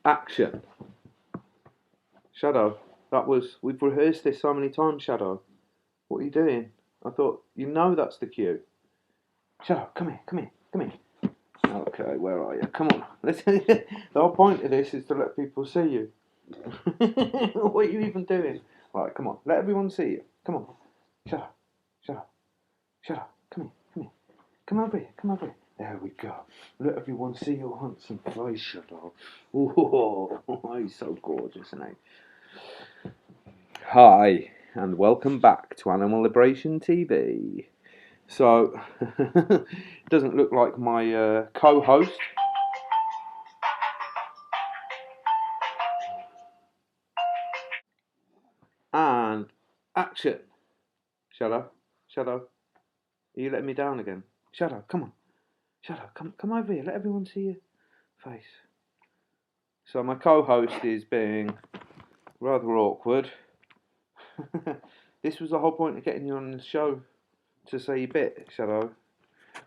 Action. Shadow, we've rehearsed this so many times, Shadow. What are you doing? I thought, you know that's the cue. Shadow, come here. Okay, where are you? Come on. The whole point of this is to let people see you. What are you even doing? Right, come on. Let everyone see you. Come on. Shadow. Come here. Come over here. There we go. Let everyone see your handsome face, Shadow. Oh, he's so gorgeous, isn't he? Hi, and welcome back to Animal Liberation TV. So, it doesn't look like my co-host. And action. Shadow. Are you letting me down again? Shadow, come on. Shadow, come over here. Let everyone see your face. So my co-host is being rather awkward. This was the whole point of getting you on the show, to say your bit, Shadow.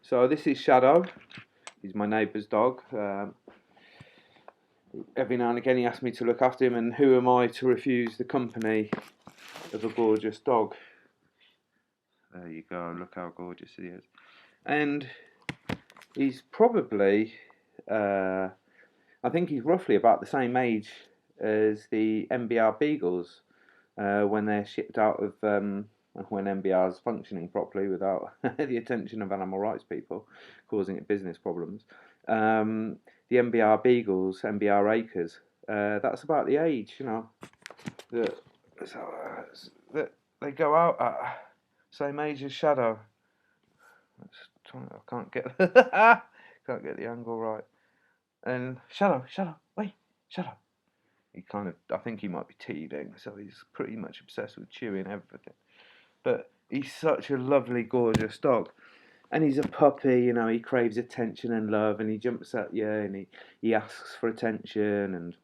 So this is Shadow. He's my neighbour's dog. Every now and again he asks me to look after him, and who am I to refuse the company of a gorgeous dog? There you go, look how gorgeous he is. And he's probably, I think he's roughly about the same age as the MBR Beagles when they're shipped out of, when MBR is functioning properly without the attention of animal rights people, causing it business problems. The MBR Beagles, MBR Acres, that's about the age, that they go out at. Same age as Shadow. I can't get can't get the angle right. And Shadow, wait, Shadow. I think he might be teething, so he's pretty much obsessed with chewing everything. But he's such a lovely, gorgeous dog. And he's a puppy, he craves attention and love, and he jumps at you, and he asks for attention, and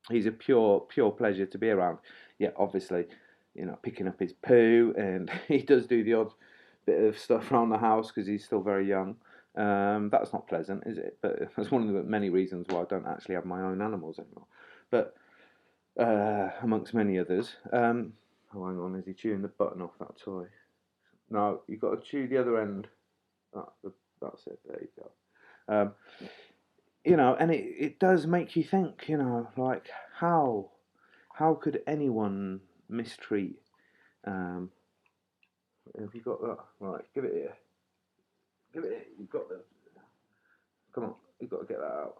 he's a pure pleasure to be around. Yeah, obviously, picking up his poo, and he does do the odd bit of stuff around the house because he's still very young. That's not pleasant, is it? But that's one of the many reasons why I don't actually have my own animals anymore. But amongst many others. Oh, hang on, is he chewing the button off that toy? No, you've got to chew the other end. That's it, there you go. And it does make you think, like how could anyone mistreat? Have you got that? Right, give it here. You've got the. Come on, you've got to get that out.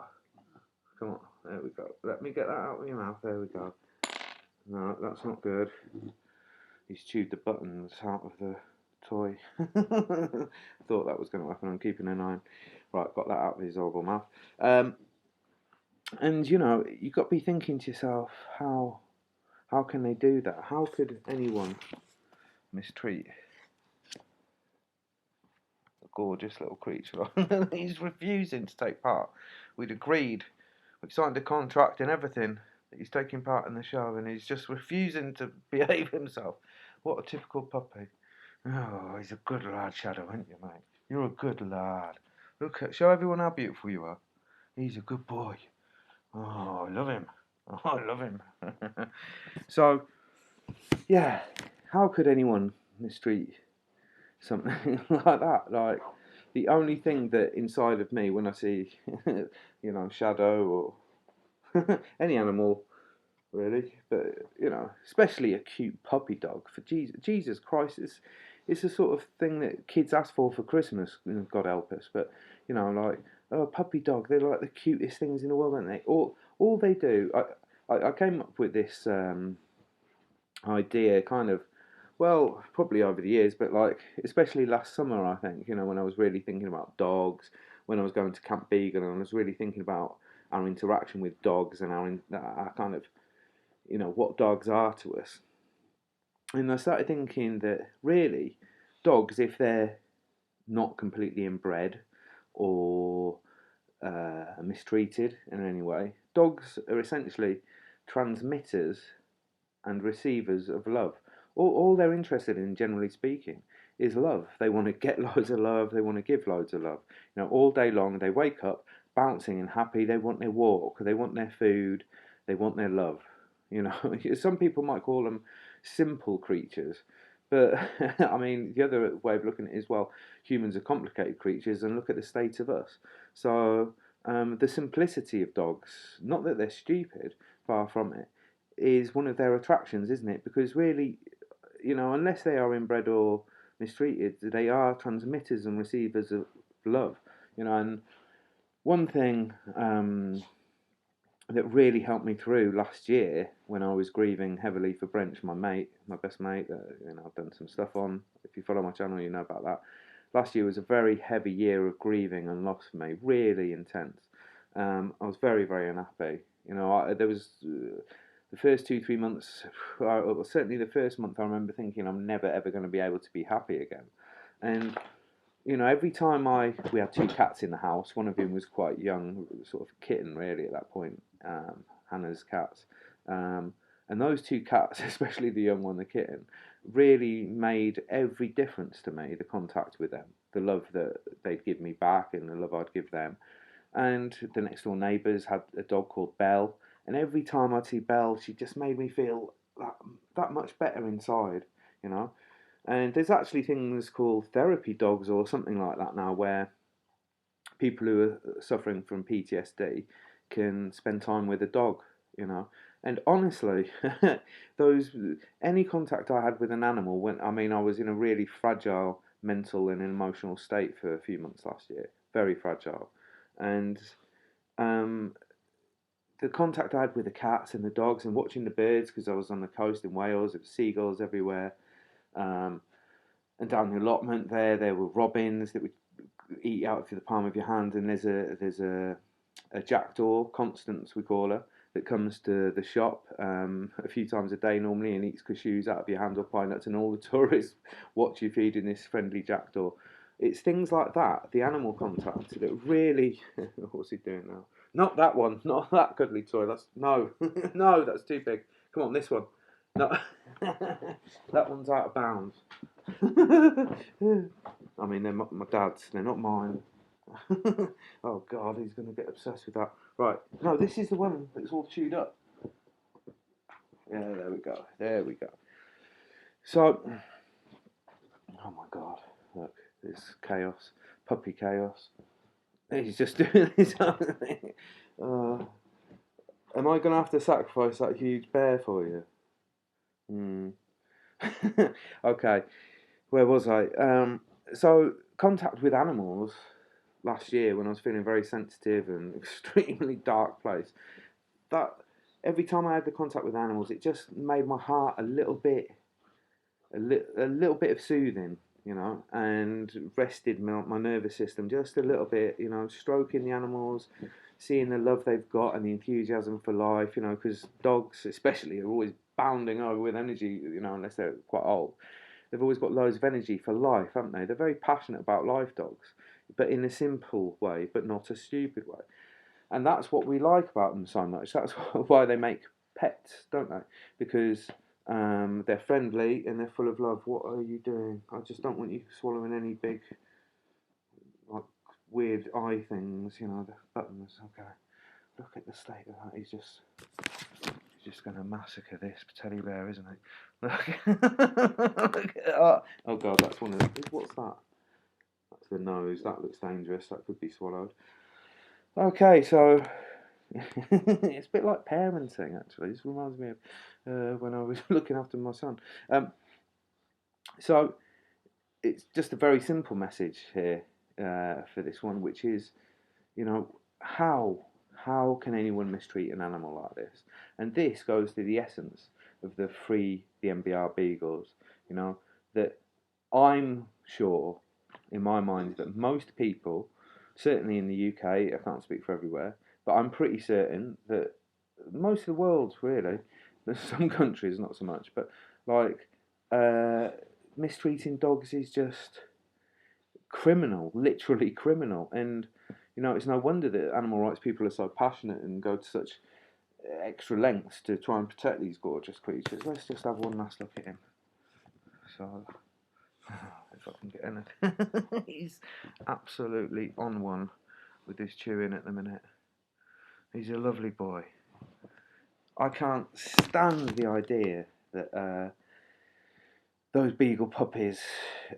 Come on, there we go. Let me get that out of your mouth. There we go. No, that's not good. He's chewed the buttons out of the toy. Thought that was going to happen. I'm keeping an eye on. Right, got that out of his horrible mouth. And you've got to be thinking to yourself, how can they do that? How could anyone mistreat a gorgeous little creature? He's refusing to take part. We'd signed a contract and everything that he's taking part in the show, and he's just refusing to behave himself. What a typical puppy. Oh, he's a good lad, Shadow, ain't you, mate? You're a good lad. Show everyone how beautiful you are. He's a good boy. Oh, I love him. So, yeah, how could anyone mistreat something like that? Like, the only thing that inside of me when I see, Shadow or any animal, really, but, especially a cute puppy dog, for Jesus Christ, it's the sort of thing that kids ask for Christmas, God help us, but, like, oh, puppy dog, they're like the cutest things in the world, aren't they? All they do, I came up with this idea kind of, well, probably over the years, but like, especially last summer, I think, when I was really thinking about dogs, when I was going to Camp Beagle, and I was really thinking about our interaction with dogs and our kind of, what dogs are to us. And I started thinking that really, dogs, if they're not completely inbred or mistreated in any way, dogs are essentially transmitters and receivers of love. All they're interested in, generally speaking, is love. They want to get loads of love. They want to give loads of love. All day long, they wake up, bouncing and happy. They want their walk, they want their food, they want their love. You know, some people might call them simple creatures, but I mean, the other way of looking at it is, well, humans are complicated creatures, and look at the state of us. So the simplicity of dogs, not that they're stupid, far from it, is one of their attractions, isn't it? Because really, you know, unless they are inbred or mistreated, they are transmitters and receivers of love. You know, and one thing that really helped me through last year when I was grieving heavily for Brench, my mate, my best mate, that you know I've done some stuff on. If you follow my channel, you know about that. Last year was a very heavy year of grieving and loss for me, really intense. I was very, very unhappy. You know, there was the first 2, 3 months, well, certainly the first month, I remember thinking I'm never ever going to be able to be happy again. And you know, every time we had 2 cats in the house. One of them was quite young, sort of kitten really at that point, Hannah's cats. And those 2 cats, especially the young one, the kitten, really made every difference to me, the contact with them, the love that they'd give me back and the love I'd give them. And the next door neighbours had a dog called Belle, and every time I'd see Belle, she just made me feel that much better inside, you know. And there's actually things called therapy dogs or something like that now, where people who are suffering from PTSD can spend time with a dog, you know. And honestly, those any contact I had with an animal, when I mean I was in a really fragile mental and emotional state for a few months last year, very fragile, and um, the contact I had with the cats and the dogs and watching the birds, because I was on the coast in Wales, there were seagulls everywhere. Um, and down the allotment there were robins that would eat out through the palm of your hand, and there's a jackdaw, Constance we call her, that comes to the shop a few times a day normally and eats cashews out of your hand or pine nuts, and all the tourists watch you feeding this friendly jackdaw. It's things like that, the animal contact, that really. What's he doing now? Not that one, not that cuddly toy. That's no, no, that's too big. Come on, this one. No, that one's out of bounds. I mean, they're my dad's, they're not mine. Oh God, he's going to get obsessed with that. Right, no, this is the one that's all chewed up. Yeah, there we go, there we go. So, oh my God, look, this chaos, puppy chaos. He's just doing his own thing. Am I going to have to sacrifice that huge bear for you? Okay, where was I? So contact with animals last year when I was feeling very sensitive and extremely dark place. That every time I had the contact with animals, it just made my heart a little bit of soothing, you know, and rested my nervous system just a little bit, you know, stroking the animals, seeing the love they've got and the enthusiasm for life, you know, because dogs especially are always bounding over with energy, you know, unless they're quite old. They've always got loads of energy for life, haven't they? They're very passionate about life, dogs, but in a simple way, but not a stupid way. And that's what we like about them so much. That's why they make pets, don't they? Because they're friendly and they're full of love. What are you doing? I just don't want you swallowing any big, like, weird eye things, you know, the buttons. Okay, look at the state of that. He's just going to massacre this teddy bear, isn't he? Look at that. Oh God, that's one of the. What's that? That's the nose. That looks dangerous. That could be swallowed. Okay, so it's a bit like parenting, actually. This reminds me of when I was looking after my son. So it's just a very simple message here for this one, which is, you know, how can anyone mistreat an animal like this? And this goes to the essence of the MBR Beagles. You know, that I'm sure in my mind that most people, certainly in the UK, I can't speak for everywhere, but I'm pretty certain that most of the world, really, there's some countries not so much, but like mistreating dogs is just criminal, literally criminal. And you know, it's no wonder that animal rights people are so passionate and go to such extra lengths to try and protect these gorgeous creatures. Let's just have one last look at him. So, if I can get anything. He's absolutely on one. with his chewing at the minute. He's a lovely boy. I can't stand the idea that those beagle puppies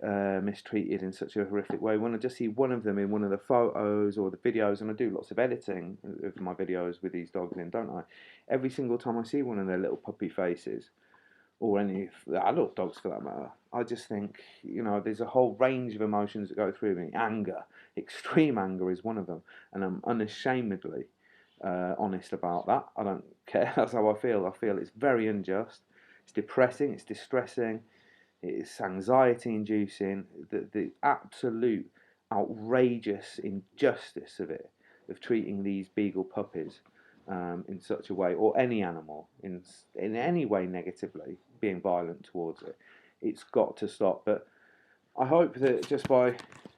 mistreated in such a horrific way. When I just see one of them in one of the photos or the videos, and I do lots of editing of my videos with these dogs in, don't I? Every single time I see one of their little puppy faces, or any of the adult dogs for that matter, I just think, you know, there's a whole range of emotions that go through me. Anger, extreme anger is one of them, and I'm unashamedly honest about that. I don't care, that's how I feel. I feel it's very unjust, it's depressing, it's distressing, it's anxiety inducing, the absolute outrageous injustice of it, of treating these beagle puppies in such a way, or any animal in any way negatively, being violent towards it. It's got to stop. But I hope that just by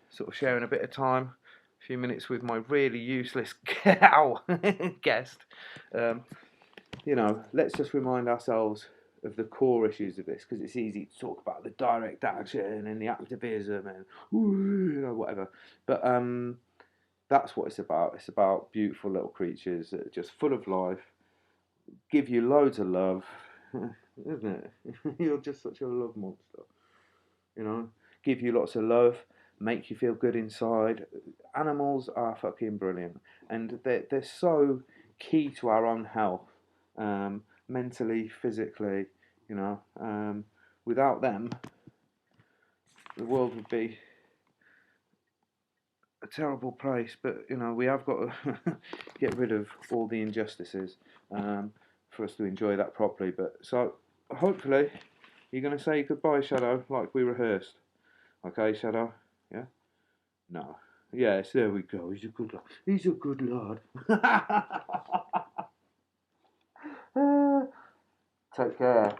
sort of sharing a bit of time, a few minutes with my really useless guest, you know, let's just remind ourselves of the core issues of this, because it's easy to talk about the direct action and the activism and you know, whatever. But that's what it's about. It's about beautiful little creatures that are just full of life, give you loads of love, isn't it? You're just such a love monster, you know. Give you lots of love, make you feel good inside. Animals are fucking brilliant, and they're so key to our own health, mentally, physically. You know, without them, the world would be a terrible place. But you know, we have got to get rid of all the injustices for us to enjoy that properly. But so hopefully, you're going to say goodbye, Shadow, like we rehearsed. Okay, Shadow? Yeah? No. Yes, there we go. He's a good lad. He's a good lad. Take care.